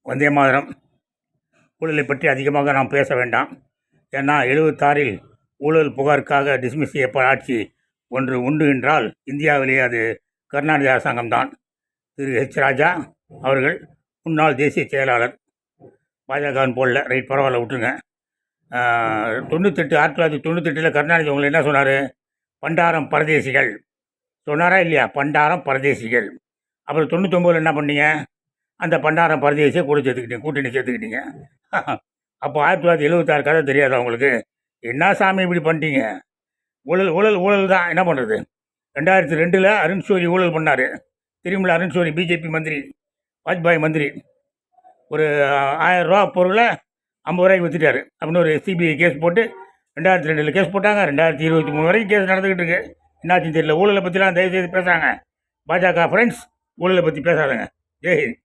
வந்தே மாதரம். ஊழலை பற்றி அதிகமாக நாம் பேச வேண்டாம். ஏன்னா 76இல் ஊழல் புகாருக்காக டிஸ்மிஸ் செய்யப்பட்ட ஆட்சி ஒன்று உண்டு என்றால் இந்தியாவிலேயே அது கருணாநிதி அரசாங்கம்தான். திரு ஹெச் ராஜா அவர்கள் முன்னாள் தேசிய செயலாளர். பாஜகவின் போடல, ரைட், பரவாயில்ல, விட்டுருங்க. 1998 கருணாநிதி உங்களை என்ன சொன்னார்? பண்டாரம் பரதேசிகள் சொன்னாரா இல்லையா? பண்டாரம் பரதேசிகள். அப்புறம் 99 என்ன பண்ணீங்க? அந்த பண்டாரம் பரதேசியை கூட சேர்த்துக்கிட்டீங்க, கூட்டணி சேர்த்துக்கிட்டீங்க. அப்போ 1976 கதை தெரியாது அவங்களுக்கு? என்ன சாமி இப்படி பண்ணிட்டீங்க? ஊழல் ஊழல் ஊழல் தான். என்ன பண்ணுறது? 2002 அருண் ஷோரி ஊழல் பண்ணார். தெரியுமில்ல? அருண் ஷோரி பிஜேபி மந்திரி, வாஜ்பாய் மந்திரி. ஒரு 1000 ரூபா பொருளை 50 ரூபாய்க்கு விற்றுட்டார் அப்படின்னு ஒரு சிபிஐ கேஸ் போட்டு 2002 கேஸ் போட்டாங்க. 2023 வரைக்கும் கேஸ் நடந்துக்கிட்டு இருக்கு. என்னாச்சுன்னு தெரியல. ஊழலை பற்றிலாம் தயவுசெய்து பேசுகிறாங்க பாஜக ஃப்ரெண்ட்ஸ். ஊழலை பற்றி பேசாதங்க. ஜெய்ஹிந்த்.